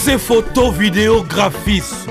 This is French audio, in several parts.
Ces photos, vidéos, graphismes.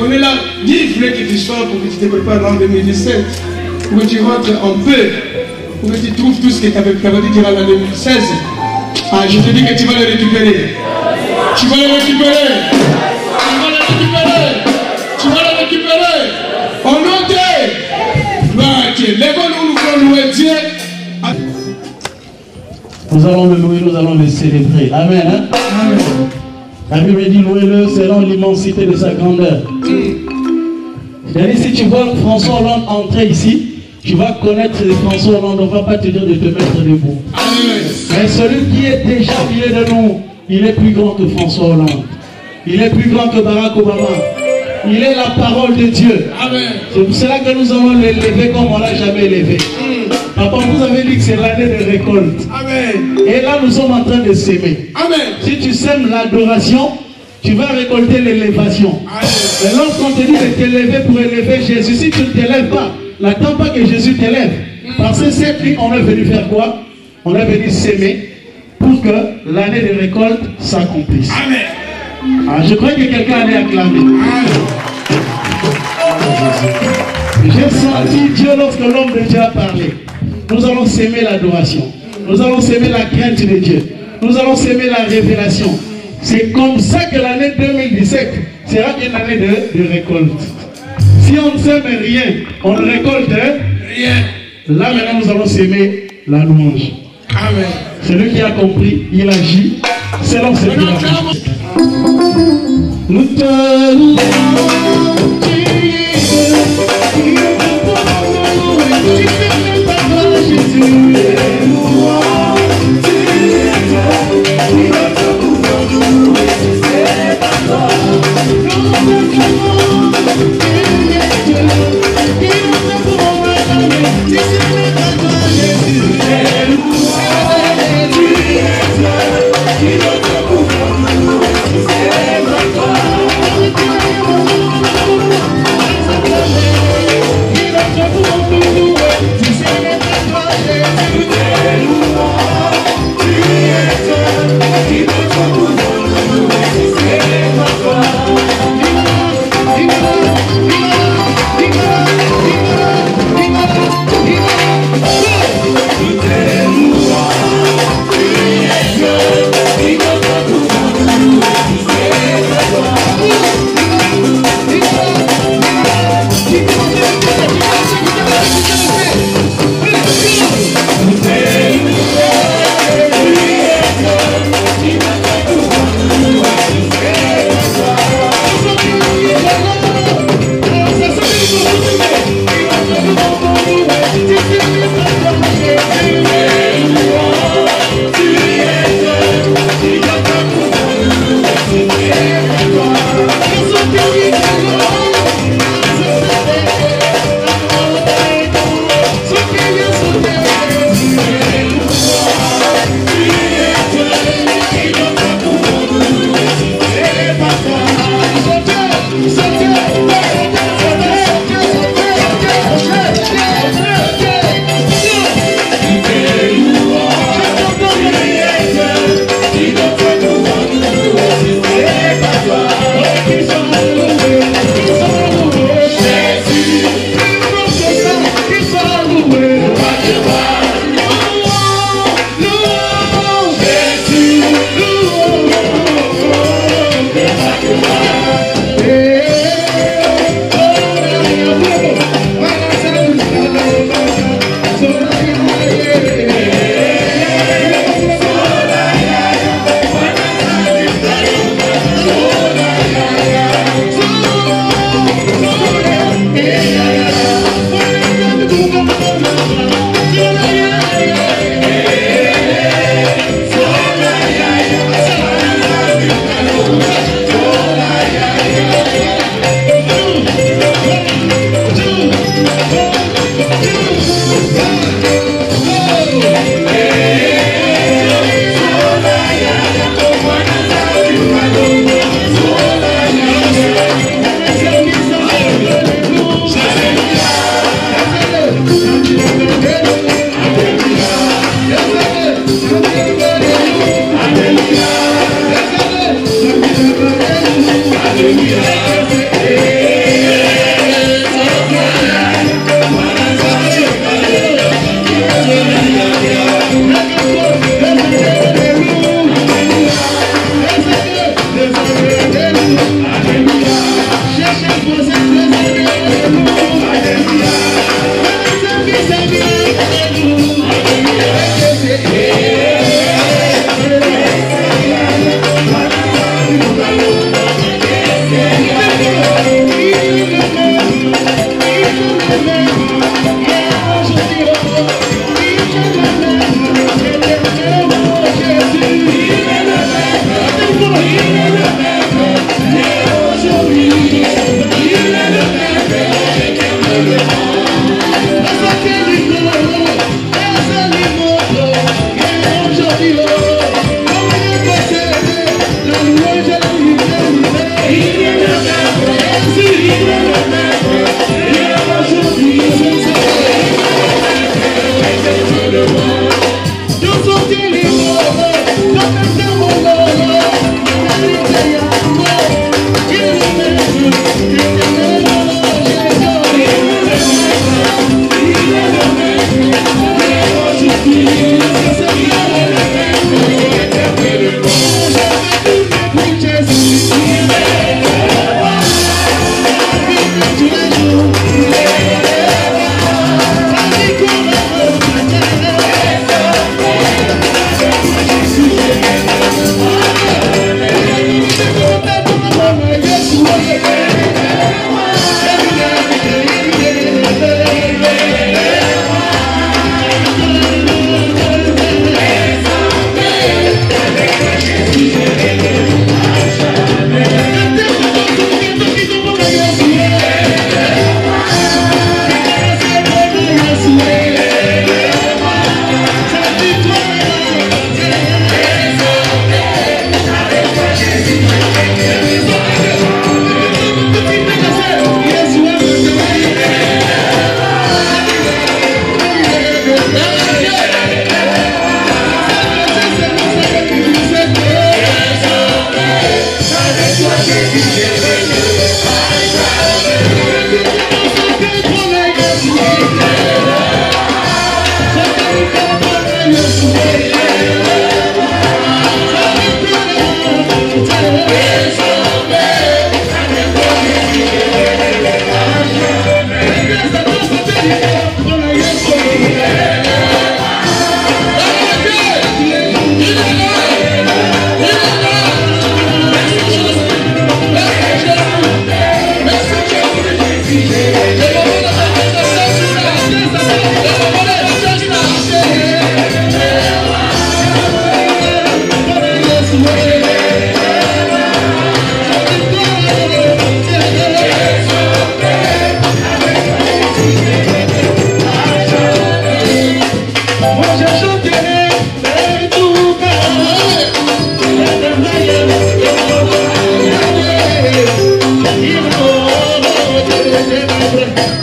On est là, Dieu voulait que tu sois pour que tu te prépares en 2017, pour que tu rentres en paix, pour que tu trouves tout ce que tu avais prévu durant en 2016. Ah, je te dis que tu vas le récupérer. Tu vas le récupérer. Tu vas le récupérer. Tu vas le récupérer. Au nom de Dieu. L'école où nous voulons louer Dieu. Nous allons le louer, nous allons le célébrer. Amen. Hein? Amen. La Bible dit louez-le selon l'immensité de sa grandeur. Si tu vois François Hollande entrer ici, tu vas connaître François Hollande, on ne va pas te dire de te mettre debout. Amen. Mais celui qui est déjà au milieu de nous, il est plus grand que François Hollande. Il est plus grand que Barack Obama. Il est la parole de Dieu. C'est pour cela que nous allons l'élever comme on ne l'a jamais élevé. Papa, vous avez dit que c'est l'année de récolte. Amen. Et là, nous sommes en train de s'aimer. Si tu sèmes l'adoration, tu vas récolter l'élévation. Mais lorsqu'on te dit de t'élever pour élever Jésus, si tu ne t'élèves pas, n'attends pas que Jésus t'élève. Parce que cette nuit, on est venu faire quoi? On est venu s'aimer pour que l'année de récolte s'accomplisse. Amen. Ah, je crois que quelqu'un allait acclamer. J'ai senti Dieu lorsque l'homme de Dieu a parlé. Nous allons s'aimer l'adoration. Nous allons s'aimer la crainte de Dieu. Nous allons s'aimer la révélation. C'est comme ça que l'année 2017 sera une année de récolte. Si on ne sème rien, on ne récolte rien. Là maintenant nous allons s'aimer la louange. Amen. Celui qui a compris, il agit selon ses plans. Nous te louons, Jésus. Remember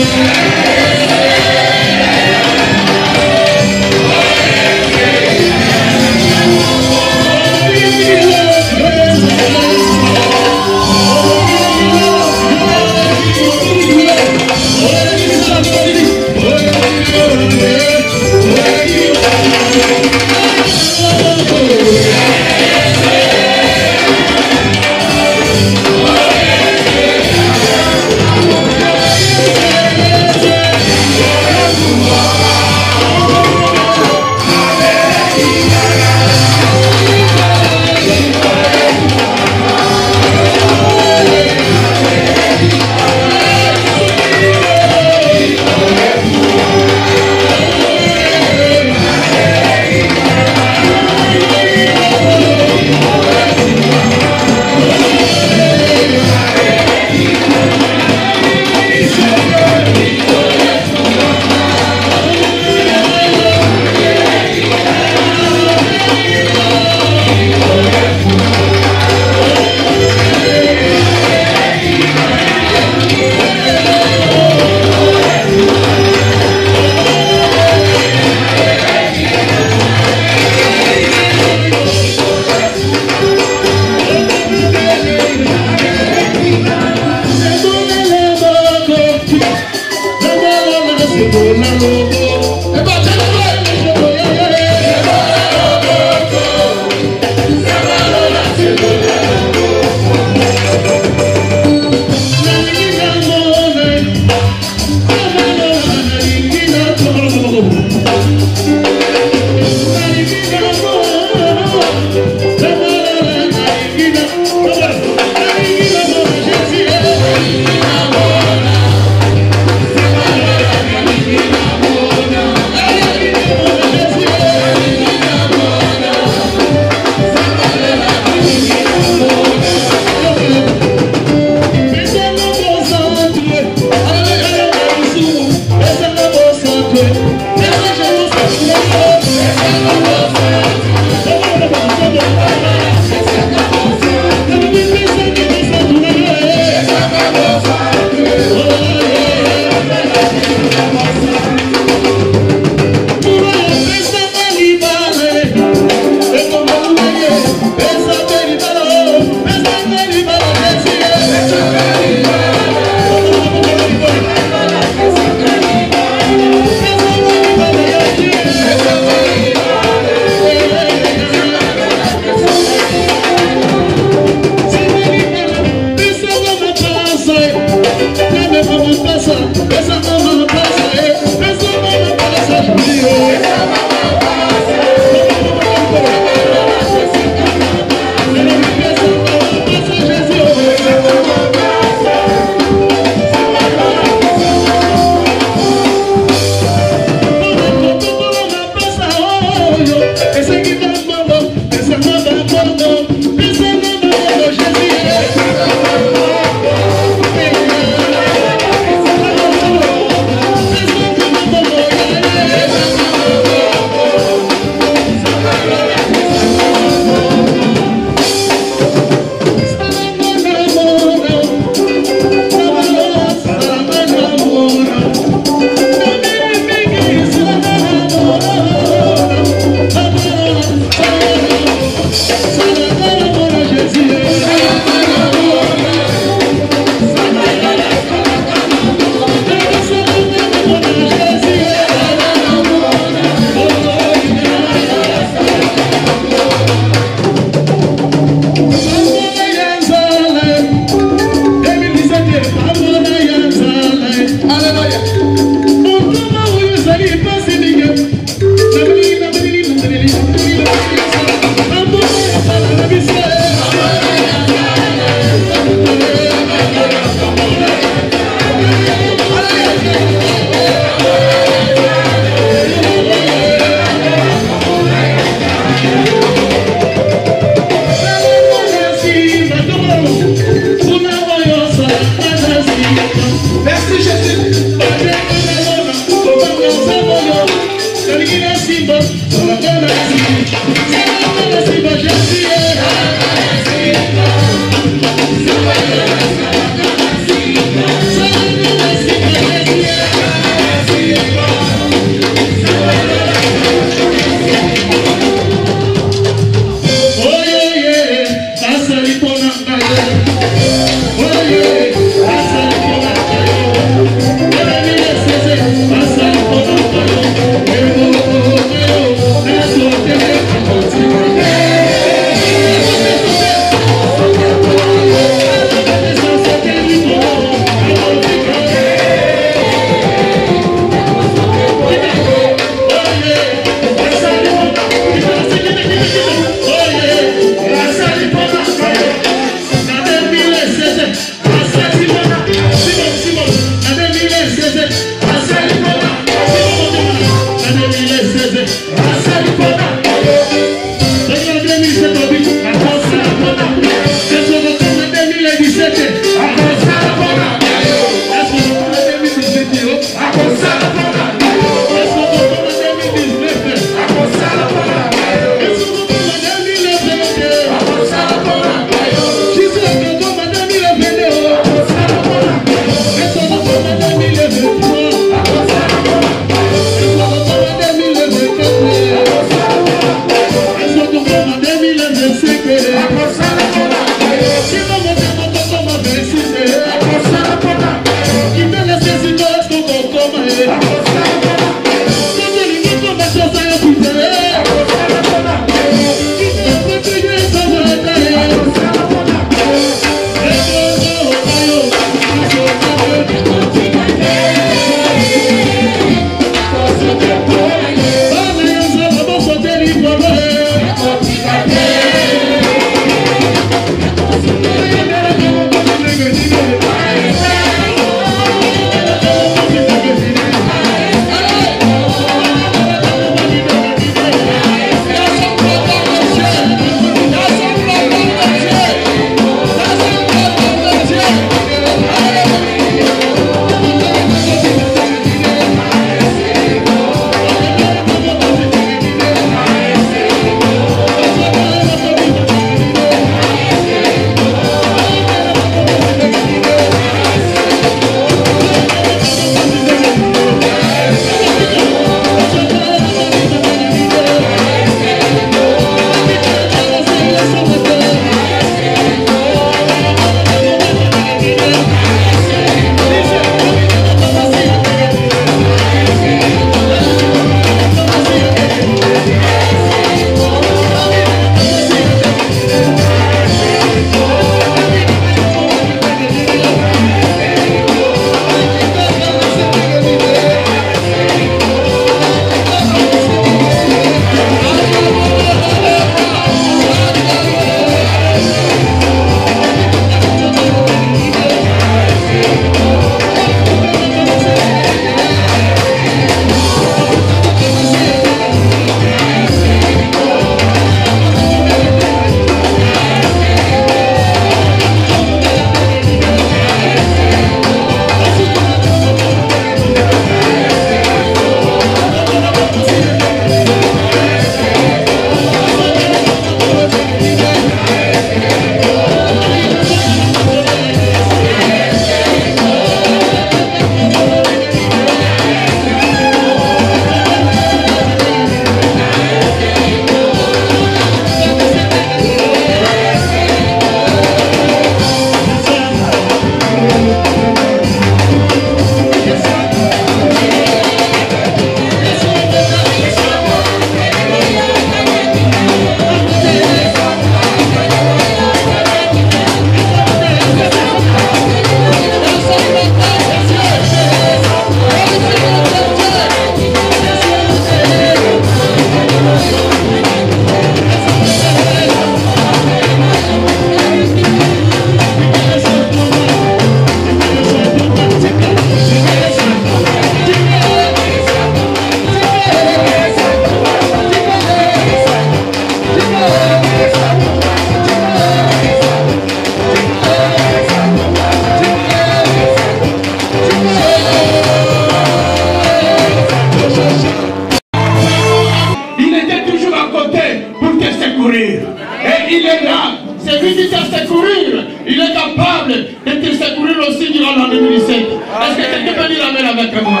il est là. C'est lui qui t'a secourir. Il est capable de te secourir aussi durant l'an 2017. Est-ce que quelqu'un peut dire amen avec moi?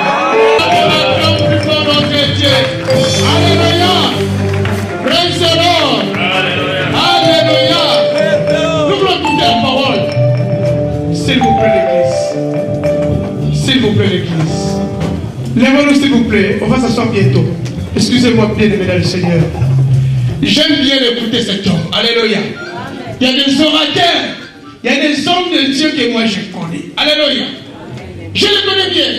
Alléluia. Praise the Lord. Alléluia. Nous voulons écouter la parole. S'il vous plaît, l'église. S'il vous plaît, l'église. Lèvez-nous, s'il vous plaît. On va s'asseoir bientôt. Excusez-moi, bien aimé dans le Seigneur. J'aime bien écouter cet homme. Alléluia. Il y a des orateurs. Il y a des hommes de Dieu que moi je connais. Alléluia. Je les connais bien.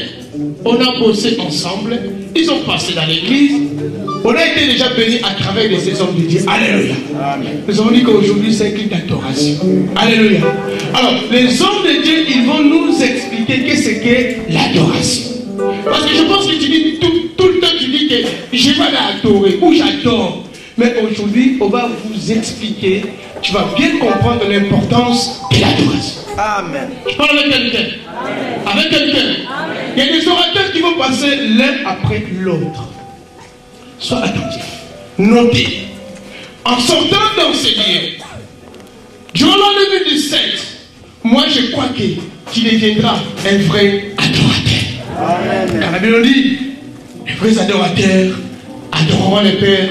On a bossé ensemble. Ils ont passé dans l'église. On a été déjà bénis à travers de ces hommes de Dieu. Alléluia. Nous avons dit qu'aujourd'hui c'est un culte d'adoration. Alléluia. Alors, les hommes de Dieu, ils vont nous expliquer qu'est-ce qu'est l'adoration. Parce que je pense que tu dis tout le temps, tu dis que je vais l'adorer ou j'adore. Mais aujourd'hui, on va vous expliquer, tu vas bien comprendre l'importance de l'adoration. Amen. Je parle avec quelqu'un. Avec quelqu'un. Il y a des orateurs qui vont passer l'un après l'autre. Sois attentif. Notez. En sortant dans ces lieux, durant l'an 2017, moi je crois que tu deviendras un vrai adorateur. Amen. Car la Bible dit, les vrais adorateurs adoreront le Père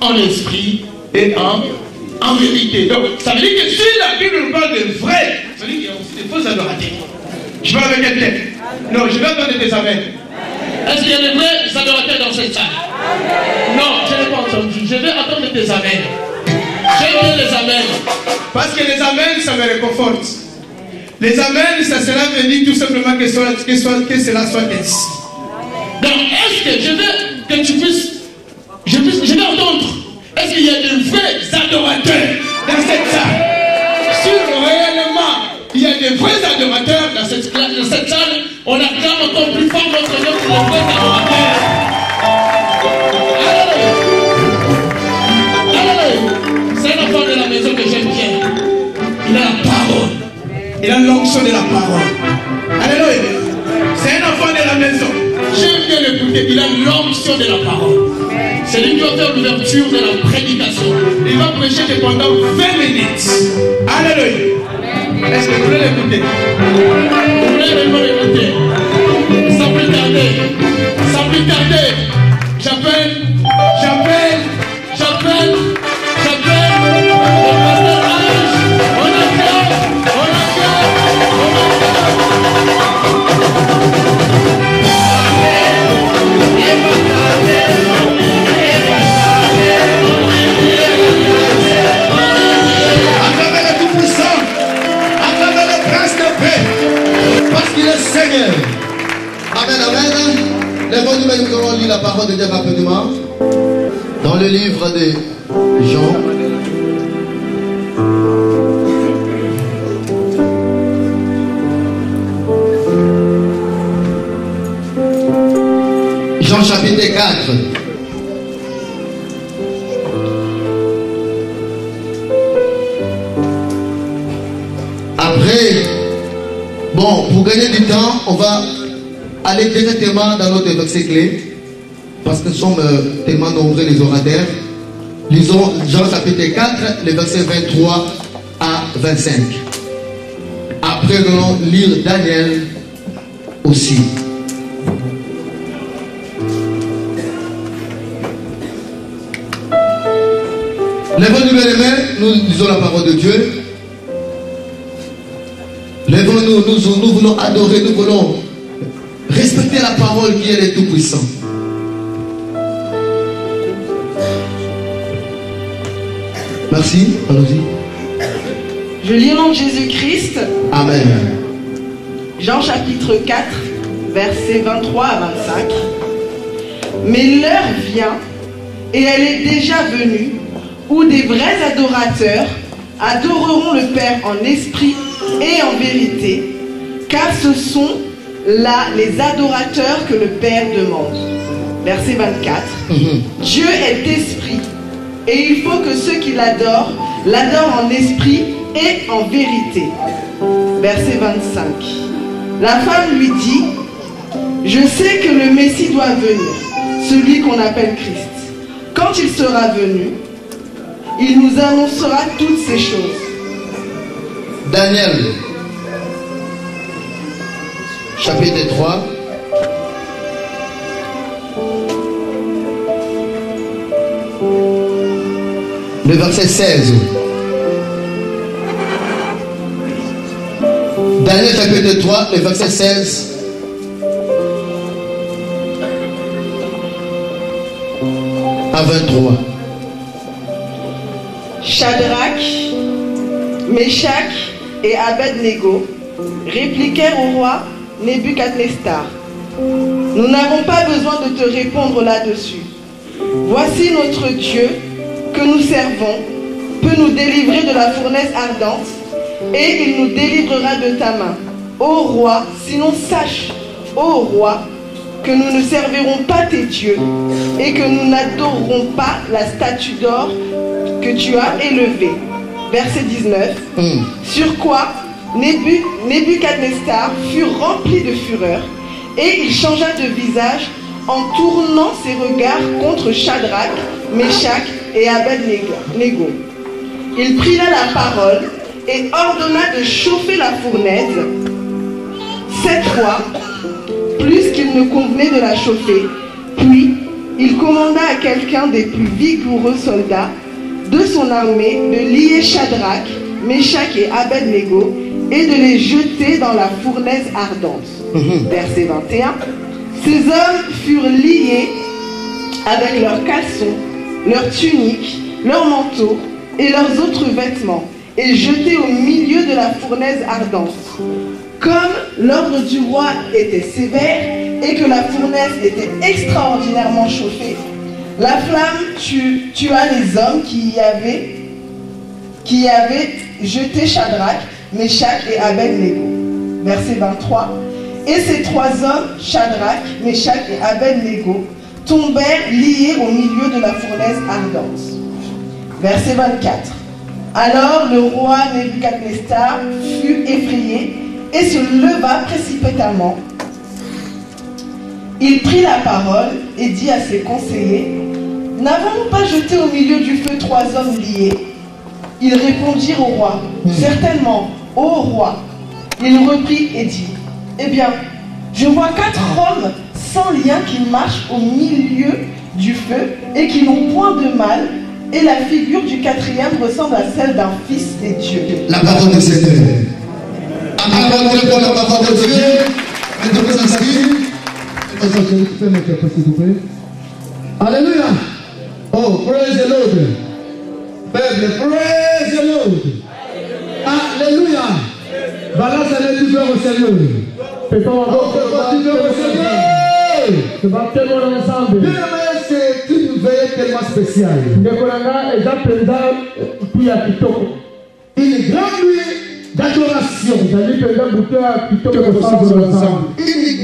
en esprit et en vérité. Donc, ça veut dire que si la Bible nous parle de vrai, ça veut dire qu'il y a aussi des faux adorateurs. Je parle avec quelqu'un. Non, je vais attendre des amens. Est-ce qu'il y a des vrais adorateurs dans cette salle? Non, je n'ai pas entendu. Je vais attendre des amens. J'aime bien les amens. Parce que les amens, ça me réconforte. Les amens, ça cela veut dire tout simplement que cela soit ainsi. Donc, est-ce que je veux que tu puisses, je vais entendre, est-ce qu'il y a de vrais adorateurs dans cette salle? Si réellement il y a de vrais adorateurs dans cette salle, on acclame encore plus fort notre nom pour les vrais adorateurs. Alléluia. C'est un enfant de la maison que j'aime bien. Il a la parole. Il a l'onction de la parole. Alléluia. C'est un enfant de la maison. J'aime bien l'écouter. Il a l'onction de la parole. C'est lui qui va faire l'ouverture de la prédication. Il va prêcher pendant 20 minutes. Alléluia. Est-ce que vous voulez l'écouter? Vous voulez vraiment l'écouter? Sans plus tarder. Sans plus tarder. J'appelle le pasteur Alex. On acclame. Acclamez le Tout-Puissant, acclamez le Prince de paix, parce qu'il est Seigneur. Amen, amen. Lèvons-nous, mais nous allons lire la parole de Dieu rapidement. Dans le livre de Jean. Jean chapitre 4. Après, bon, pour gagner du temps, on va aller directement dans notre verset clé. Parce que nous sommes tellement nombreux les orateurs. Lisons Jean chapitre 4, les versets 23 à 25. Après, nous allons lire Daniel aussi. Lèvons-nous les mains, nous lisons la parole de Dieu. Lèvons-nous, nous voulons adorer, nous voulons respecter la parole qui est le Tout-Puissant. Merci, allons-y. Je lis au nom de Jésus-Christ. Amen. Jean chapitre 4, versets 23 à 25. Mais l'heure vient, et elle est déjà venue, où des vrais adorateurs adoreront le Père en esprit et en vérité, car ce sont là les adorateurs que le Père demande. Verset 24. Dieu est esprit, et il faut que ceux qui l'adorent en esprit et en vérité. Verset 25. La femme lui dit, je sais que le Messie doit venir, celui qu'on appelle Christ. Quand il sera venu, Il nous annoncera toutes ces choses. Daniel, chapitre 3. Le verset 16. Daniel chapitre 3, le verset 16 à 23. Shadrach, Meshach et Abed-Nego répliquèrent au roi Nebuchadnezzar. Nous n'avons pas besoin de te répondre là-dessus. Voici notre Dieu que nous servons peut nous délivrer de la fournaise ardente et il nous délivrera de ta main. Ô roi, sinon sache, ô roi, que nous ne servirons pas tes dieux et que nous n'adorerons pas la statue d'or que tu as élevée. Verset 19. Sur quoi Nebuchadnezzar fut rempli de fureur et il changea de visage en tournant ses regards contre Shadrach, Meshach et Abed-Nego. Il prit là la parole et ordonna de chauffer la fournaise 7 fois, plus qu'il ne convenait de la chauffer. Puis, il commanda à quelqu'un des plus vigoureux soldats de son armée de lier Shadrach, Meshach et Abed-Nego et de les jeter dans la fournaise ardente. Verset 21. Ces hommes furent liés avec leurs caleçons, leurs tuniques, leurs manteaux et leurs autres vêtements et jetés au milieu de la fournaise ardente. Comme l'ordre du roi était sévère et que la fournaise était extraordinairement chauffée, la flamme tua les hommes qui y avaient jeté Shadrach, Meshach et Abed-Nego. Verset 23. Et ces 3 hommes, Shadrach, Meshach et Abed-Nego, tombèrent liés au milieu de la fournaise ardente. Verset 24. Alors le roi Nebuchadnezzar fut effrayé et se leva précipitamment. Il prit la parole et dit à ses conseillers: N'avons-nous pas jeté au milieu du feu 3 hommes liés? Ils répondirent au roi: Certainement, ô roi. Il reprit et dit: Eh bien, je vois 4 hommes sans lien qui marchent au milieu du feu et qui n'ont point de mal, et la figure du 4e ressemble à celle d'un fils des dieux. La parole de Seigneur. Acclamons pour la parole de Dieu. Maintenant, vous inscrivez. Alléluia. Oh, praise the Lord. Peuple, praise the Lord. Alléluia. Balance les douleurs au Seigneur. On peut continuer au Seigneur. C'est une veille tellement spéciale. Une grande nuit d'adoration. Une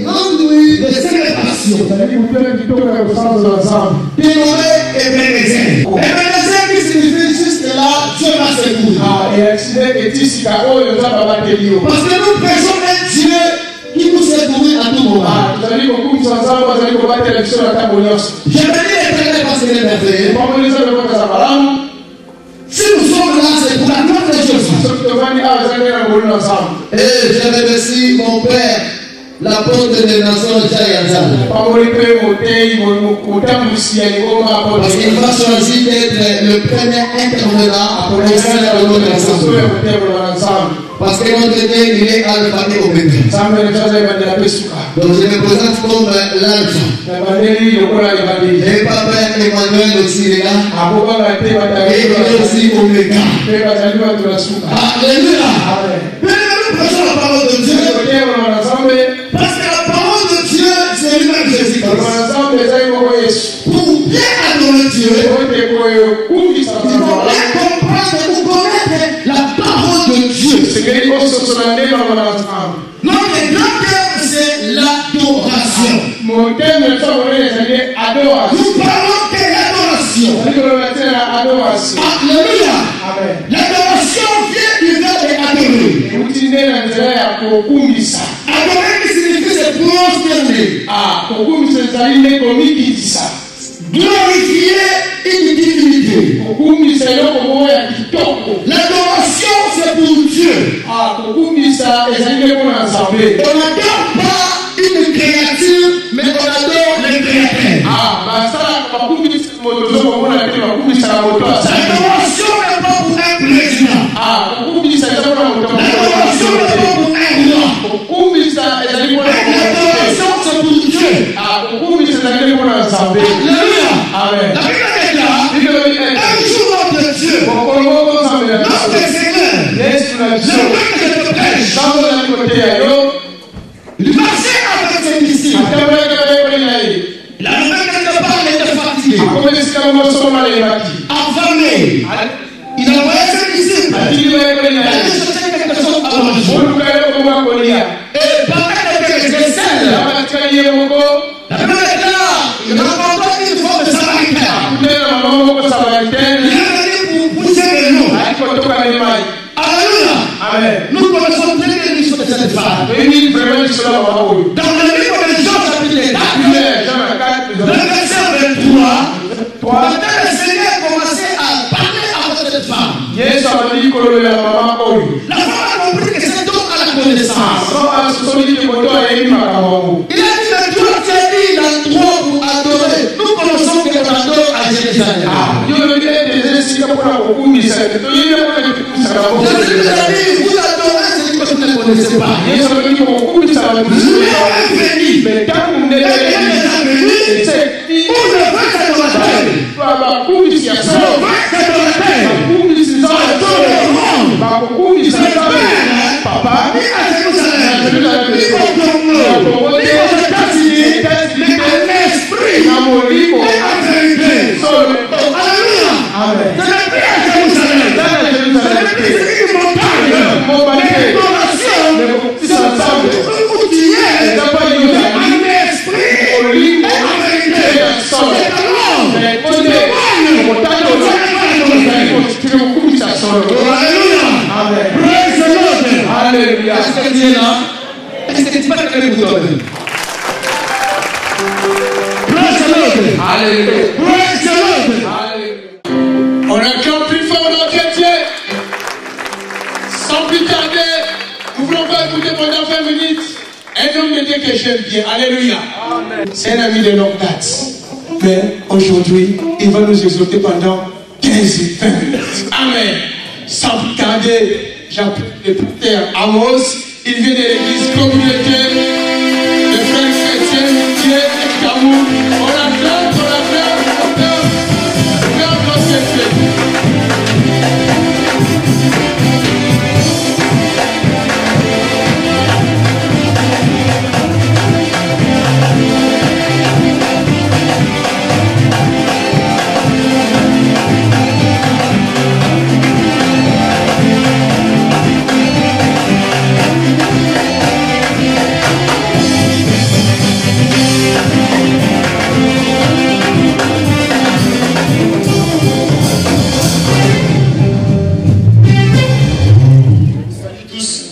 grande nuit de célébration. Dénommé Ebenezer. Ebenezer qui signifie juste là, Dieu va secourir. Parce que nous prêchons un Dieu qui nous secourit à tout moment. Je bénis l'Éternel parce qu'il est merveilleux. Si nous sommes là, c'est pour la gloire de Dieu. Et je remercie mon père, l'apôtre des nations, Jayanzal. Parce qu'il m'a choisi d'être le premier intervenant pour les saints de notre ensemble. Parce que notre Dieu, il est alpha et oméga. Donc je me présente comme l'alpha. Et papa Emmanuel aussi est là. Et il est aussi oméga. Alléluia. Mais nous prêchons la parole de Dieu. Parce que la parole de Dieu, c'est lui-même Jésus-Christ. Pour bien adorer Dieu, il faut bien comprendre ou connaître la parole de Dieu. Notre grand thème, c'est l'adoration. Nous parlons de l'adoration. Alléluia. L'adoration vient du verbe adorer. Adorer qui signifie se prosterner. glorifier une divinité. L'adoration, c'est pour Dieu. On n'adore pas une créature, mais on adore le créateur. L'adoration n'est pas pour un président. L'adoration n'est pas pour un roi. L'adoration, c'est pour Dieu. Alléluia. La Bible déclare, un jour notre Dieu, notre Seigneur, le roi que je te prêche, il marchait avec ses disciples. La nouvelle quelque part, il était fatigué, affamé. Il envoyait ses disciples d'aller chercher quelque chose à manger. Et pendant qu'il était seul, la Bible déclare, il rencontra une femme de Samaritaine. Il est venu pour pousser de l'eau. Alléluia. Nous connaissons très bien l'histoire de cette femme. Dans le livre de Jean chapitre 4, le verset 23, quand le Seigneur commençait à parler avec cette femme, la femme a compris que cet homme a la connaissance. Il a dit, mais toi tu as dit l'endroit pour adorer. Nous connaissons que l'on adore à Jérusalem. Jésus nous a dit, vous adorez celui que vous ne connaissez pas. Alléluia. Est-ce que tu es là? Est-ce que tu vas te lever pour toi? Alléluia. On acclame plus fort notre Dieu. Sans plus tarder, nous voulons pas écouter pendant 20 minutes un homme de Dieu que j'aime bien. Alléluia. C'est un ami de longue date. Mais aujourd'hui, il va nous exhorter pendant 15-20 minutes. Amen. Sans plus tarder, j'appelle le pasteur Amos. Il vient de l'église communautaire. Le frère chrétien, Dieu et Camour. On acclame, notre Dieu.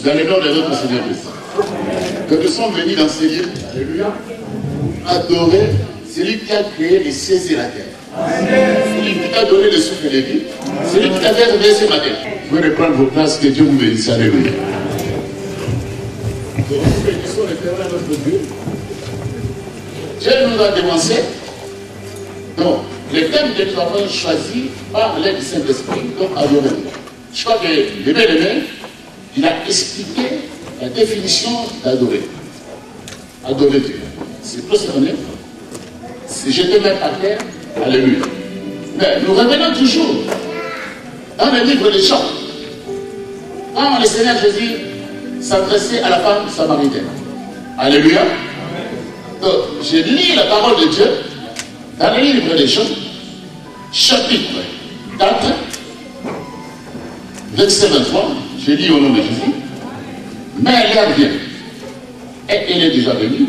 Dans le nom de notre Seigneur Jésus, que nous sommes venus dans ces lieux, alléluia, adorer celui qui a créé les cieux et la terre, celui qui t'a donné le souffle de vie, celui qui t'a fait réveiller ce matin. Vous pouvez reprendre vos places, que Dieu vous bénisse, alléluia. Que nous bénissons l'éternel notre Dieu. Dieu nous a dévancé. Donc, le thème que nous avons choisi par l'aide du Saint-Esprit, donc adorer. Je crois que les bien-aimés, il a expliqué la définition d'adorer. Adorer Dieu. C'est prosterner. C'est jeter main par terre. Alléluia. Mais nous revenons toujours dans le livre des Chants. Quand le Seigneur Jésus s'adressait à la femme samaritaine. Alléluia. Donc, je lis la parole de Dieu dans le livre des Chants, chapitre 4, verset 23. Je lis au nom de Jésus. Mais l'heure vient, et elle est déjà venue,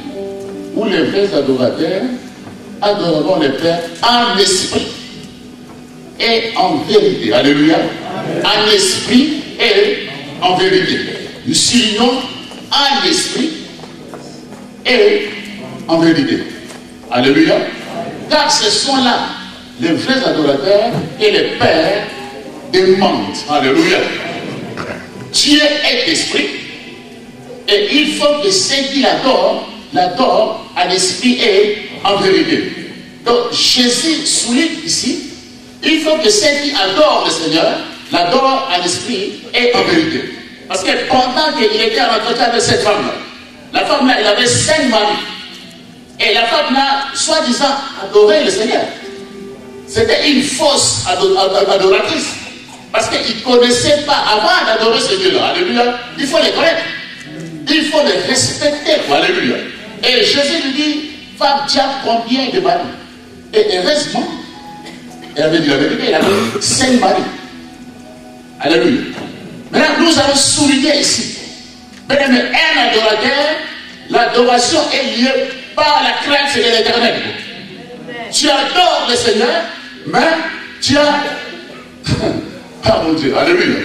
où les vrais adorateurs adoreront le Père en esprit et en vérité. Alléluia. En esprit et en vérité. Nous soulignons en esprit et en vérité. Alléluia. Car ce sont là les vrais adorateurs et les pères des mondes. Alléluia. Dieu est esprit et il faut que ceux qui l'adorent en esprit et en vérité. Donc Jésus souligne ici, il faut que ceux qui adorent le Seigneur l'adorent en esprit et en vérité. Parce que pendant qu'il était en entretien avec cette femme-là, la femme-là, elle avait 5 maris. Et la femme-là, soi-disant, adorait le Seigneur. C'était une fausse adoratrice. Parce qu'ils ne connaissaient pas avant d'adorer ce Dieu-là. Alléluia. Il faut les connaître. Il faut les respecter. Alléluia. Et Jésus lui dit, femme, tu as combien de maris? Et heureusement, elle avait dit la vérité, elle avait 5 maris. Alléluia. Maintenant, nous allons souligner ici. Mesdames, un adorateur, l'adoration est liée par la crainte de l'Éternel. Tu adores le Seigneur, mais tu as... Ah mon Dieu, alléluia.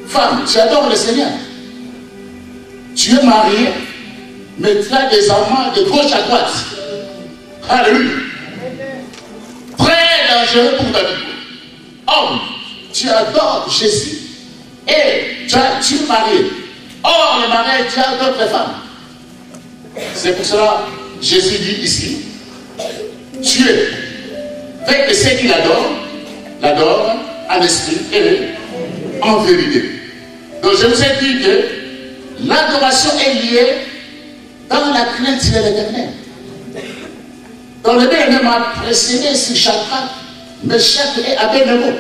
Femme, tu adores le Seigneur. Tu es marié, mais tu as des amants de gauche à droite. Alléluia. Très dangereux pour ta vie. Homme, tu adores Jésus et tu es marié. Or, le mariage, tu as d'autres femmes. C'est pour cela Jésus dit ici, Dieu fait que ceux qui l'adorent en esprit et en vérité. Donc je vous ai dit que l'adoration est liée dans la crainte de l'Éternel. Dans le bien même a précédé sur Shadrach, Meshach et Abednego.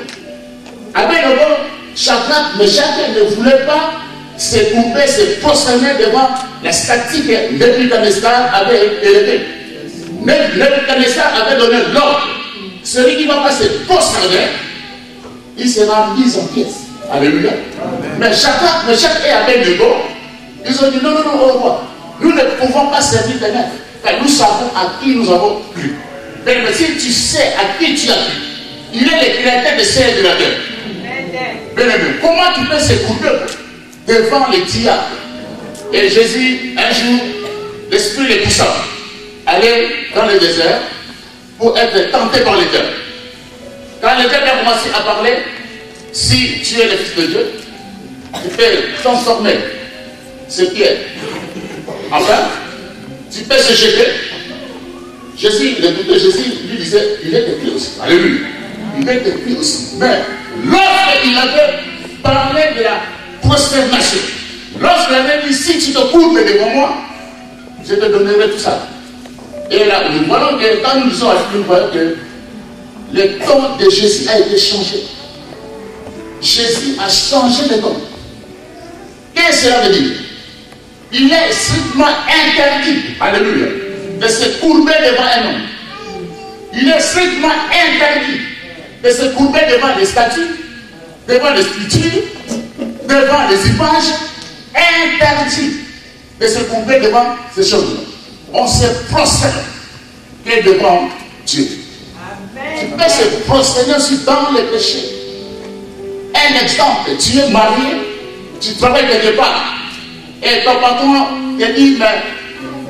Abednego, Shadrach, Meshach ne voulaient pas se couper, se prosterner devant la statue que Nebuchadnezzar avait élevée. Nebuchadnezzar avait donné l'ordre. Celui qui ne va pas se prosterner, il sera mis en pièces. Alléluia. Mais Shadrach, Meshach et Abednego, ils ont dit non, non, non, au roi. Nous ne pouvons pas servir de maître. Car nous savons à qui nous avons cru. Mais si tu sais à qui tu as cru, il est le créateur de ciel et de la terre. Bien-aimé, comment tu peux se couper devant les diables? Et Jésus, un jour, l'esprit les poussa à aller dans le désert pour être tenté par l'Éternel. Quand l'Éternel a commencé à parler, si tu es le Fils de Dieu, tu peux transformer ce pierre en pain, tu peux se jeter. Jésus, Jésus lui disait, il est écrit aussi. Alléluia. Il est écrit aussi. Mais lorsqu'il avait parlé de la prosternation, lorsqu'il avait dit, si tu te courbes devant moi, je te donnerai tout ça. Et là, nous voyons que quand nous lisons à nous voyons que le ton de Jésus a été changé. Jésus a changé le ton. Qu'est-ce que cela veut dire? Il est strictement interdit, alléluia, de se courber devant un homme. Il est strictement interdit de se courber devant des statues, devant des sculptures, devant des images. Interdit de se courber devant ces choses-là. On se prosterne que devant Dieu. Amen. Tu peux se prosterner aussi dans le péché. Un exemple, tu es marié, tu travailles quelque part, et ton patron te dit, mais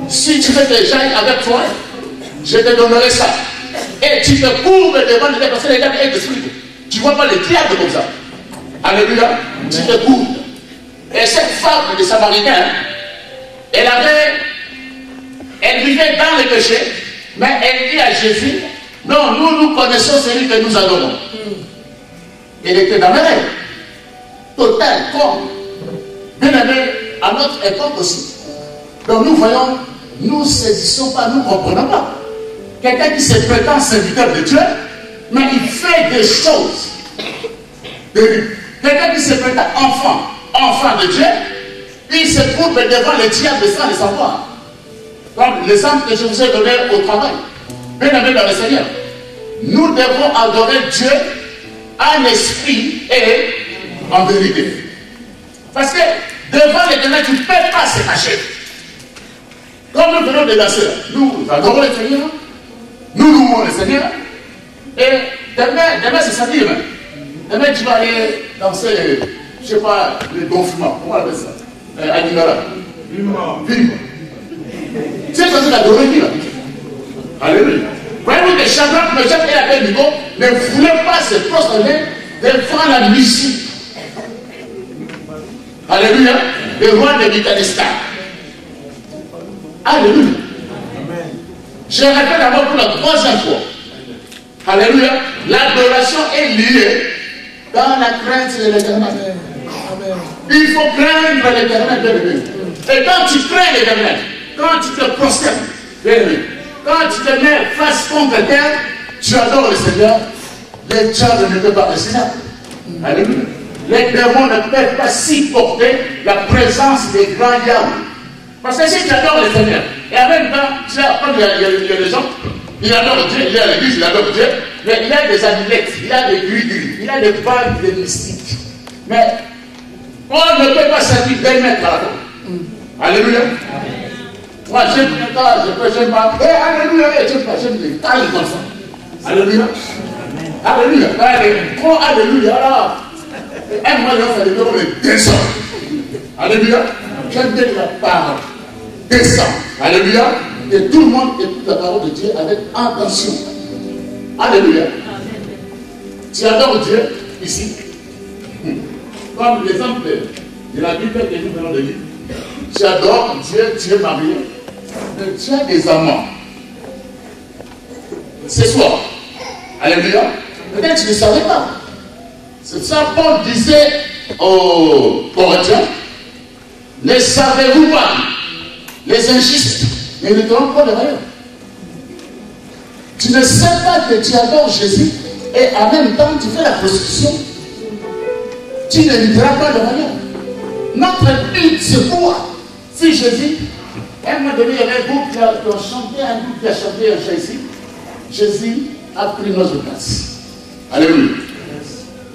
si tu veux que j'aille avec toi, je te donnerai ça. Et tu te courbes devant les personnes, les gens t'expliquent. Tu ne vois pas les diables comme ça. Alléluia. Tu te courbes. Et cette femme de Samaritain, elle vivait dans le péché, mais elle dit à Jésus, non, nous connaissons celui que nous adorons. Elle était dans le rêve. Total, comme. Bien aimé, à notre époque aussi. Donc nous voyons, nous ne saisissons pas, nous ne comprenons pas. Quelqu'un qui se prétend serviteur de Dieu, mais il fait des choses. Quelqu'un qui se prétend enfant de Dieu, il se trouve devant les diables sans le savoir. Comme l'exemple que je vous ai donné au travail. Bien aimé dans le Seigneur. Nous devons adorer Dieu en esprit et en vérité. Parce que devant l'Éternel, tu ne peux pas se cacher. Comme nous venons de danser, nous adorons le Seigneur, nous louons le Seigneur, et demain c'est samedi demain. Demain tu vas aller danser, je ne sais pas, les gonflements, comment on appelle ça? À Nimara. Vima. Tu es censé l'adorer, là. Alléluia. Voyez-vous que Shadrach, Meshach et Abednego ne voulaient pas se prosterner devant la musique. Alléluia. Le roi de Nebuchadnezzar. Alléluia. Je répète d'abord pour la troisième fois. Alléluia. L'adoration est liée dans la crainte de l'Éternel. Il faut craindre l'Éternel, bien-aimé. Et quand tu crains l'Éternel, quand tu te prosternes, bien-aimé, quand tu te mets face contre terre, tu adores le Seigneur, les diables ne peuvent pas rester là. Alléluia. Les démons ne peuvent pas supporter la présence des grands Yahweh. Parce que si tu adores le Seigneur, et en même temps, tu as, comme il y a des gens, il adore Dieu, il est à l'église, il adore Dieu, mais il a des amulettes, il a des gris-gris, il a des bagues de mystique. Mais on ne peut pas servir d'un mètre à la fois. Alléluia. Moi, j'aime pas, j'aime pas. Alléluia, j'aime pas, j'aime les tailles comme ça. Alléluia. Alléluia. Oh, alléluia. Là. Un mois, ça devient comme un descend. Alléluia. J'aime bien la parole. Descend. Alléluia. Et tout le monde écoute la parole de Dieu avec attention. Alléluia. Tu adores Dieu ici. Comme l'exemple de la Bible que nous venons de lire. Tu adores Dieu, tu es marié. Mais tu as des amants. Ce soir. Alléluia. Peut-être que tu ne savais pas. C'est ça Paul disait aux Corinthiens. Ne savez-vous pas, les injustes n'hériteront pas de royaume. Tu ne sais pas que tu adores Jésus et en même temps tu fais la prostitution. Tu n'hériteras pas de royaume. Notre but, c'est quoi? Si Jésus, à un moment donné, il y avait un groupe qui a chanté, un groupe qui a chanté un chant ici. Jésus a pris notre place. Alléluia.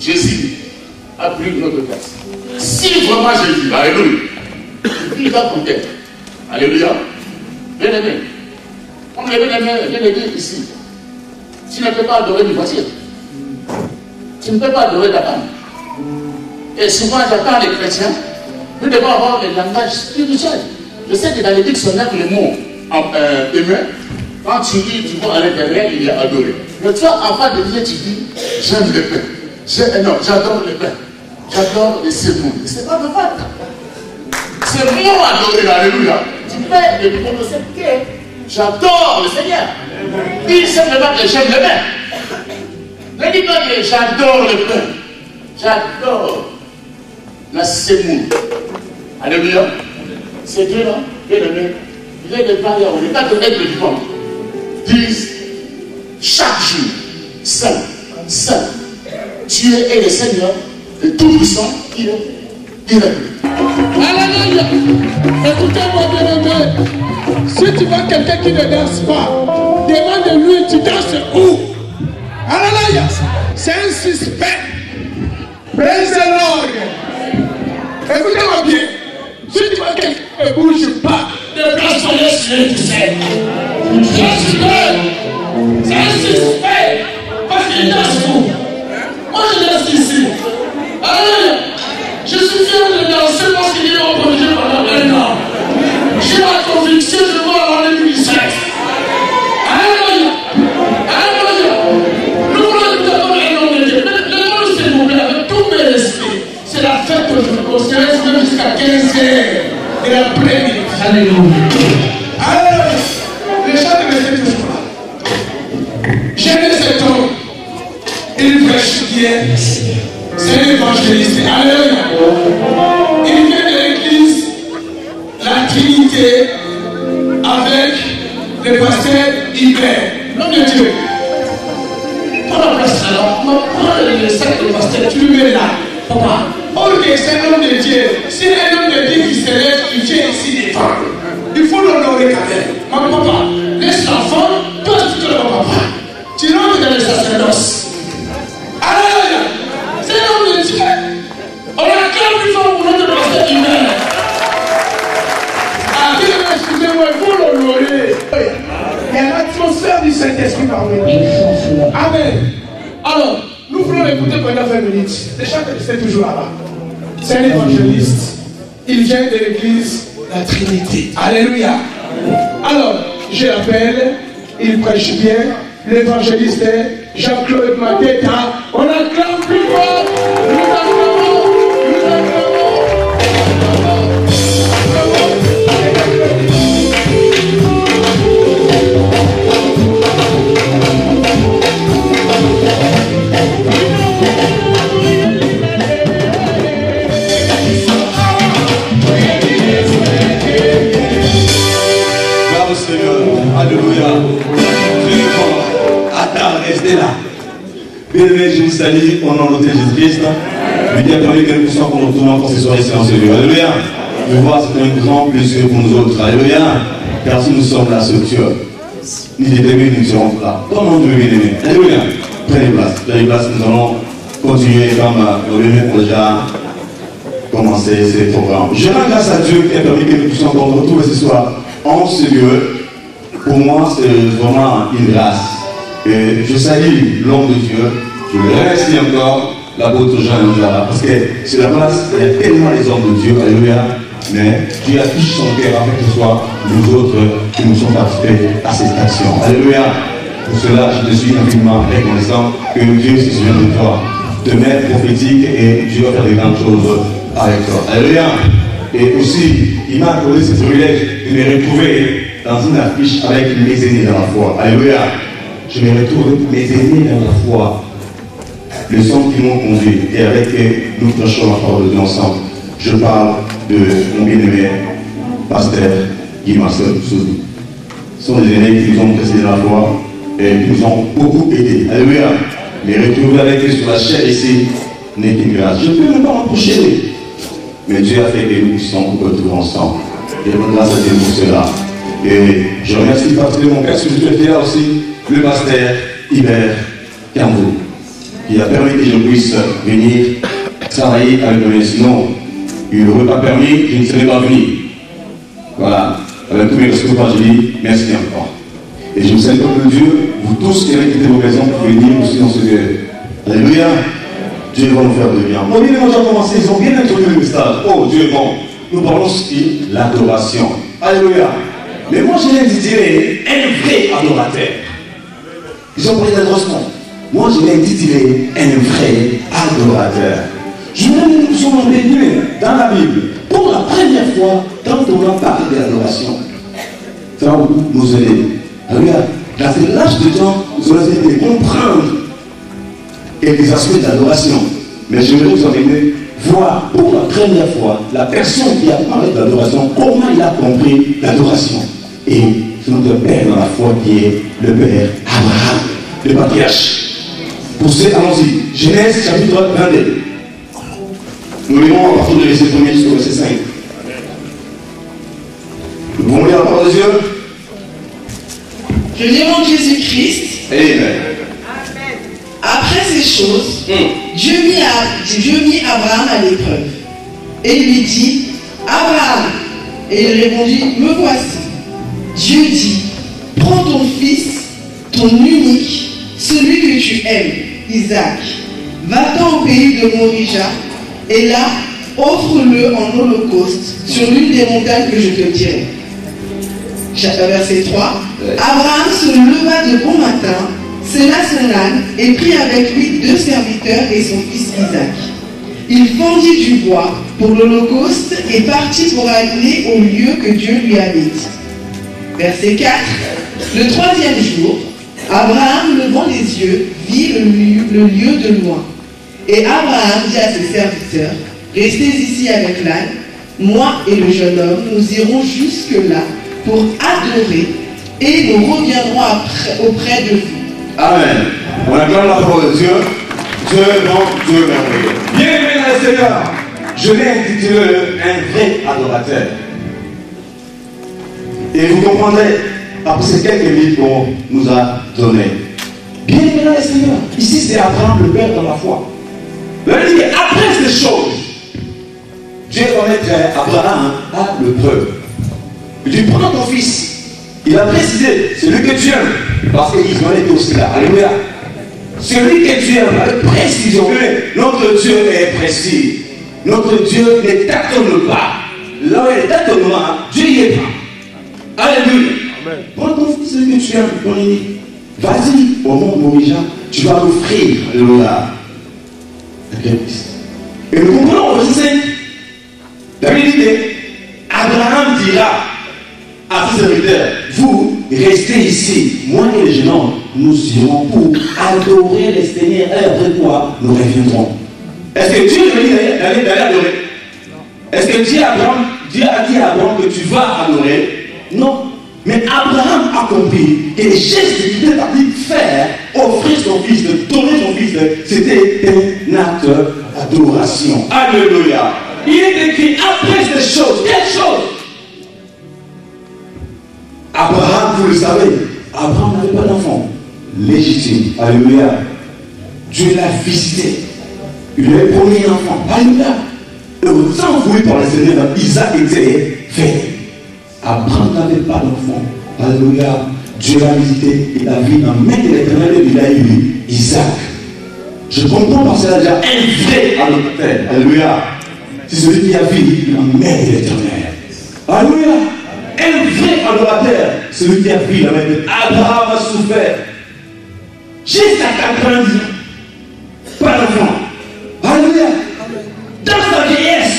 Jésus a pris notre place. Si vraiment Jésus, alléluia, il va pour terre. Alléluia. Bien aimé. Comme le bien-aimé vient de dire ici, tu ne peux pas adorer une voiture. Tu ne peux pas adorer ta femme. Et souvent, j'attends les chrétiens, nous devons avoir le langage spirituel. Je sais que dans les dictionnaires, le mot humain, quand tu lis, tu vois à l'intérieur, il y a adoré. Mais toi, en face de Dieu, tu dis, j'aime le pain. Non, j'adore le pain. J'adore les sermons. C'est pas de faute. C'est moi adorer, alléluia. Tu fais le prononcer que j'adore le Seigneur. Dis simplement que j'aime le pain. Ne dis pas que j'adore le pain. J'adore la semoule. Alléluia. C'est Dieu là, bien aimé. Il est de Paris à l'état de être vivant. Disent chaque jour, Saint, Saint, tu es le Seigneur, le Tout-Puissant, il est Alléluia. Écoutez-moi, bien-aimé. Si tu vois quelqu'un qui ne danse pas, demande-lui, tu danses où? Alléluia. C'est un suspect. Praise the Lord. Écoutez-moi bien. Si tu vois quelqu'un qui ne bouge pas, ne place pas le ciel, tu sais. C'est un suspect. Parce qu'il danse où? Moi, je danse ici. Alléluia. Je suis fier de danser parce qu'il est au projet pendant un an. J'ai la conviction de voir en 2016. Alléluia. Alléluia. Nous voulons nous avoir un nom de Dieu. Le monde, s'il vous plaît, avec tous mes esprits, c'est la fête au céleste jusqu'à 15h et l'après-midi. Alléluia. Alléluia. Les gens ne me disent pas. J'aime cet homme. Il prêche bien. C'est un évangéliste. Alléluia. Il vient de l'église, la Trinité, avec le pasteur Hubert. Nom de Dieu. Prends la place alors. Prends le sac de pasteur. Tu le mets là. Papa. Ok, c'est un homme de Dieu. Si un homme de Dieu qui se lève, il vient ici devant. Il faut l'honorer quand même. Mon papa, laisse l'enfant. Toi, tu te le vois, papa. Tu rentres dans le sacerdoce. Alléluia. C'est l'homme de Dieu. On acclame plus fort pour notre pasteur humain. Excusez-moi, il faut l'honorer. Il y a l'atmosphère du Saint-Esprit parmi nous. Amen. Alors, nous voulons l'écouter pendant 20 minutes. Le chant c'est toujours là-bas. C'est un évangéliste. Il vient de l'église la Trinité. Alléluia. Alors, je l'appelle. Il prêche bien. l'évangéliste Jean-Claude Mateta. On acclame plus fort. Nous acclamons, nous acclamons. Alléluia. Dieu est fort. Attends, restez là. Bien-aimé, je vous salue au nom de Jésus-Christ. Je dis à permis que nous puissions prendre tout le monde pour ce soir ici en ce lieu. Alléluia. Je vois, c'est un grand plaisir pour nous autres. Alléluia. Car si nous sommes la structure, nous déterminés, nous serons là. Comment Dieu est aimé. Alléluia. Prenez place. Prenez place. Nous allons continuer comme le déjà commencé ce programme. Je rends grâce à Dieu qui a permis que nous puissions encore retrouver ce soir en ce lieu. Pour moi, c'est vraiment une grâce. Et je salue l'homme de Dieu. Je le remercie encore, l'apôtre Jean Njara. Parce que sur la place, il y a tellement les hommes de Dieu. Alléluia. Mais Dieu affiche son cœur afin que ce soit nous autres qui nous sommes participés à cette action. Alléluia. Pour cela, je te suis infiniment reconnaissant que Dieu se souvient de toi. De maître prophétique et Dieu va faire de grandes choses avec toi. Alléluia. Et aussi, il m'a accordé ce privilège de me retrouver dans une affiche avec mes aînés dans la foi. Alléluia. Je me retrouve avec mes aînés dans la foi. Le sang qui m'ont conduit et avec eux, nous prêchons la parole de Dieu ensemble. Je parle de mon bien-aimé pasteur Guy Marcel Souzou. Ce sont des aînés qui nous ont précédés dans la foi et qui nous ont beaucoup aidés. Alléluia. Mais retrouver avec eux sur la chair ici n'est qu'une grâce. Je ne peux même pas m'approcher. Mais Dieu a fait que nous puissions nous retrouver ensemble. Et je grâce à Dieu pour cela. Et je remercie particulièrement mon père spirituel aussi, le pasteur Hubert Cambou, qui a permis que je puisse venir travailler avec lui. Sinon, il n'aurait pas permis, je ne serais pas venu. Voilà. Avec tous mes respects, je dis merci encore. Et je vous salue comme Dieu, vous tous qui avez quitté vos maisons pour venir aussi dans ce lieu. Alléluia. Dieu va nous faire de bien. Bon, bien, les gens ont commencé, ils ont bien introduit le message. Oh, Dieu est bon. Nous parlons aussi de l'adoration. Alléluia. Mais moi, je l'ai intitulé un vrai adorateur. Ils ont parlé d'adoration. Moi, je l'ai intitulé un vrai adorateur. Je voudrais que nous soyons bénis dans la Bible. Pour la première fois, quand on va parler de l'adoration, ça va nous aider. Regarde, dans ce laps de temps, nous allons essayer de comprendre quelques aspects d'adoration. Mais je voudrais que vous amener voir pour la première fois la personne qui a parlé de l'adoration, comment il a compris l'adoration. Et c'est notre Père dans la foi qui est le Père Abraham, le patriarche. Pour ce, allons-y. Genèse chapitre 22. Nous lirons à partir de verset 1er jusqu'au verset 5. Nous pouvons lire la parole de Dieu. Je lis en Jésus-Christ. Amen. Après ces choses, Dieu mit Abraham à l'épreuve. Et il lui dit, Abraham. Et il répondit, me voici. Dieu dit, prends ton fils, ton unique, celui que tu aimes, Isaac. Va-t'en au pays de Morija, et là, offre-le en holocauste sur l'une des montagnes que je te dirai. Verset 3. Abraham se leva de bon matin, sella son âne et prit avec lui 2 serviteurs et son fils Isaac. Il fendit du bois pour l'holocauste et partit pour aller au lieu que Dieu lui avait dit. Verset 4. Le 3e jour, Abraham, levant les yeux, vit le lieu de loin. Et Abraham dit à ses serviteurs, restez ici avec l'âne, moi et le jeune homme, nous irons jusque-là pour adorer et nous reviendrons auprès de vous. Amen. On acclame la parole de Dieu. Dieu bon, Dieu merveilleux. Bienvenue dans le Seigneur. Je l'ai intitulé un vrai adorateur. Et vous comprendrez, après ces quelques minutes qu'on nous a données. Bienvenue dans le Seigneur. Ici, c'est Abraham, le Père dans la foi. Il dit, après ces choses, Dieu va mettre Abraham à l'épreuve. Il dit, prends ton fils. Il a précisé, celui que tu aimes, parce qu'ils ont été aussi là. Alléluia. Celui que tu aimes, avec précision. Notre Dieu est précis. Notre Dieu ne tâtonne pas. Là où il est tâtonnement, Dieu y est pas. Alléluia. Prends ton fils, celui que tu aimes, ton unique. Vas-y au mont Morija, tu vas offrir, alléluia, la crépice. Et nous comprenons au verset 5, la Bible dit que Abraham dira à ses serviteurs, vous restez ici, moi et les jeunes hommes, nous irons pour adorer le Seigneur, et après quoi nous reviendrons. Est-ce que Dieu lui dit d'aller adorer? Est-ce que Dieu a dit à Abraham que tu vas adorer? Non. Mais Abraham a compris que les gestes qu'il était parti faire, offrir son fils, donner son fils, c'était un acte d'adoration. Alléluia. Il est écrit après ces choses, quelle chose? Abraham, vous le savez, Abraham n'avait pas d'enfant légitime. Alléluia. Dieu l'a visité. Il lui a promis un enfant. Alléluia. Et autant voulu par le Seigneur, Isaac était fait. Abraham n'avait pas d'enfant. Alléluia. Dieu l'a visité. Il a vu dans la main de l'Éternel et il a eu Isaac. Je comprends parce qu'il a déjà un vrai adopteur. Alléluia. C'est celui qui a vu la main de l'Éternel. Alléluia. Un vrai adorateur, celui qui a vu la main de l'Éternel. Abraham a souffert. Jusqu'à 90 ans. Pas d'enfant. Alléluia. Dans sa vieillesse,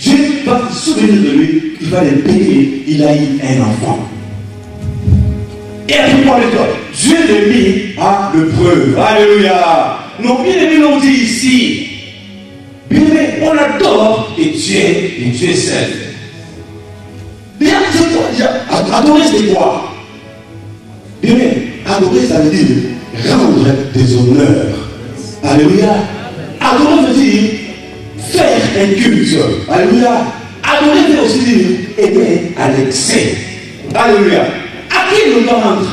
Dieu va se souvenir de lui. Il va le payer. Il a eu un enfant. Et après quoi l'école? Dieu l'a mis à l'épreuve. Alléluia. Nos bien-aimés l'ont dit ici. Bien-aimés, on adore et Dieu est seul. Bien, c'est quoi déjà? Adorer, c'est quoi? Bien-aimés, adorer, ça veut dire rendre des honneurs. Alléluia. Adorer veut dire faire un culte. Alléluia. Adorer veut aussi dire aimer à l'excès. Alléluia. À qui nous doit rendre?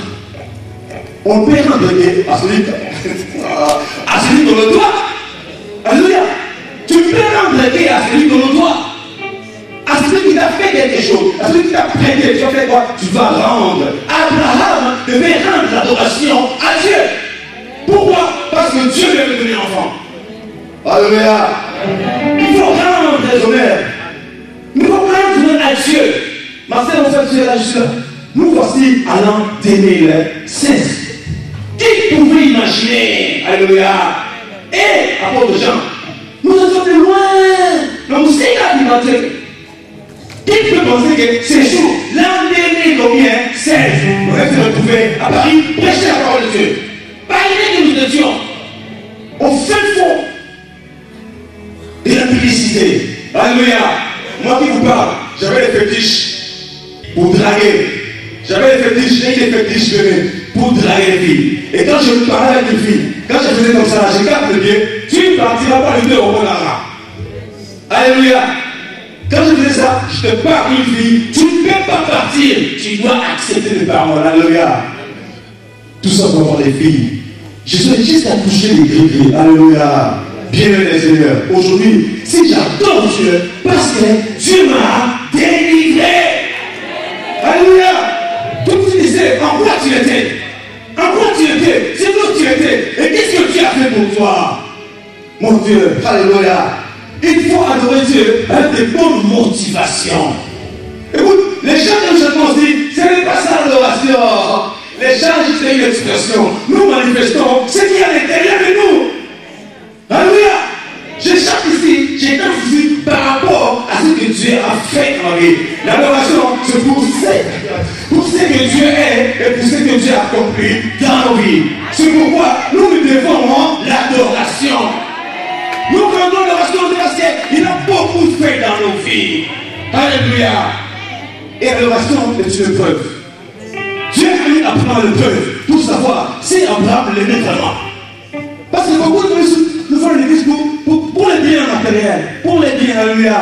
On peut rendre à celui qu'on le doit. Alléluia. Tu peux rendre à celui qu'on le doit. À celui qui t'a fait quelque chose, à celui qui t'a prêté, tu vas faire quoi? Tu vas rendre. Abraham devait rendre l'adoration à Dieu. Pourquoi? Parce que Dieu lui avait donné un enfant. Alléluia. Il faut rendre des honneurs. Nous faut rendre honneur à Dieu. Ma sœur, mon frère, tu es là, je suis là. Nous voici à l'an 2016. Qui pouvait imaginer? Alléluia. Et, apôtre Jean, nous sommes de loin. Donc, c'est là qu'il va dire. Qui peut penser que ces jours, l'an 2016, on va se retrouver à Paris, prêcher la parole de Dieu. Parler que nous étions au fin fond de la publicité. Alléluia. Moi qui vous parle, j'avais des fétiches pour draguer. J'avais des fétiches, j'ai des fétiches pour draguer les filles. Et quand je parlais avec une fille, quand je faisais comme ça, je capte le pied, tu ne partiras pas le 2 au Bonara. Alléluia. Quand je faisais ça, je te parle une fille, tu ne peux pas partir. Tu dois accepter les paroles. Alléluia. Tout ça pour avoir des filles. Je suis juste à toucher les gris-gris. Alléluia. Bien-aimé Seigneur. Aujourd'hui, si j'adore Dieu, parce que Dieu m'a délivré. Alléluia. Donc tu disais, en quoi tu étais? En quoi tu étais? C'est où tu étais? Et qu'est-ce que tu as fait pour toi? Mon Dieu, alléluia. Il faut adorer Dieu avec des bonnes motivations. Écoute, les gens que je dis, ce n'est pas ça l'adoration. Les gens, c'est une expression. Nous manifestons ce qui est à l'intérieur de nous. Alléluia. Je chante ici, je danse ici par rapport à ce que Dieu a fait en lui. L'adoration, c'est pour ce que Dieu est et pour ce que Dieu a accompli dans nos vies. C'est pourquoi nous devons l'adoration. Nous rendons l'adoration parce qu'il a beaucoup fait dans nos vies. Alléluia. Et l'adoration est une preuve. Dieu a mis Abraham l'épreuve pour savoir si Abraham l'aimait vraiment. Parce que beaucoup de nous font l'église pour les biens matériels, pour les biens, alléluia.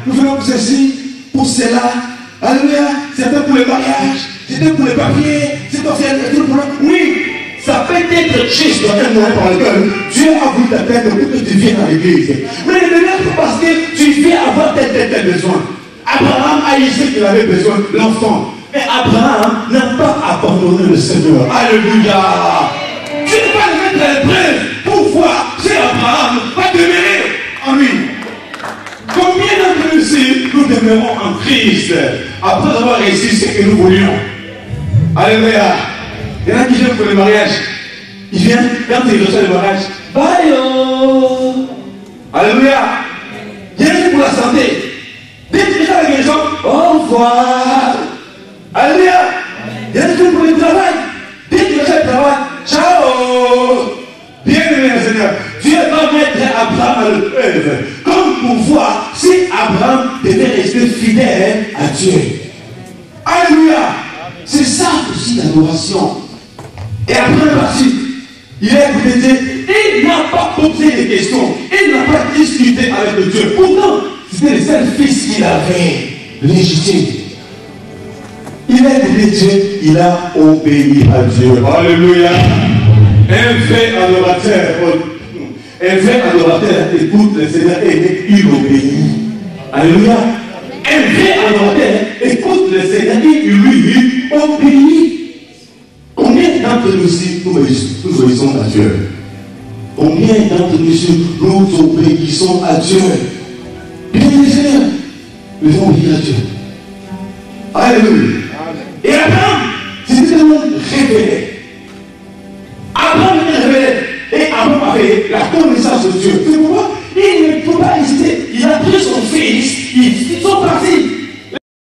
Nous faisons pour ceci, pour cela, alléluia. C'était pour les mariages, c'était pour les papiers, c'était pour les... Oui, ça peut être juste dans un moment par lequel Dieu a voulu t'attendre pour que tu viennes à l'église. Mais ne n'est pas parce que tu viens avoir tel besoin. Abraham a eu ce qu'il avait besoin, l'enfant. Mais Abraham n'a pas abandonné le Seigneur. Alléluia. Tu ne vas pas le mettre à l'épreuve pour voir si Abraham va demeurer en lui. Combien d'entre nous ici, nous demeurons en Christ après avoir réussi ce que nous voulions? Alléluia. Il y en a qui viennent pour le mariage. Ils viennent quand ils reçoivent le mariage. Bye oh. Alléluia. Il y en a pour la santé. Dès que tu fais la guérison, au revoir. Alléluia. Il y en a pour le travail. Dès que tu fais le travail, ciao. Bien-aimé Seigneur, Dieu va mettre Abraham à l'épreuve. Comme pour voir si Abraham devait rester fidèle à Dieu. Alléluia. C'est ça aussi l'adoration. Et après partie, il a écouté Dieu. Il n'a pas posé de questions. Il n'a pas discuté avec le Dieu. Pourtant, c'était le seul fils qu'il avait, légitime. Il a écouté Dieu, il a obéi à Dieu. Alléluia. Un vrai adorateur écoute le Seigneur et il obéit. Alléluia. Un vrai adorateur écoute le Seigneur et lui obéit. Combien d'entre nous ici nous obéissons à Dieu? Combien d'entre nous ici nous obéissons à Dieu? Bien les Seigneurs, nous devons obéir à Dieu. Alléluia. Et Abraham, c'était tellement révélé. Abraham était révélé. Et Abraham avait la connaissance de Dieu. C'est pourquoi il ne faut pas hésiter. Il a pris son fils, ils sont partis.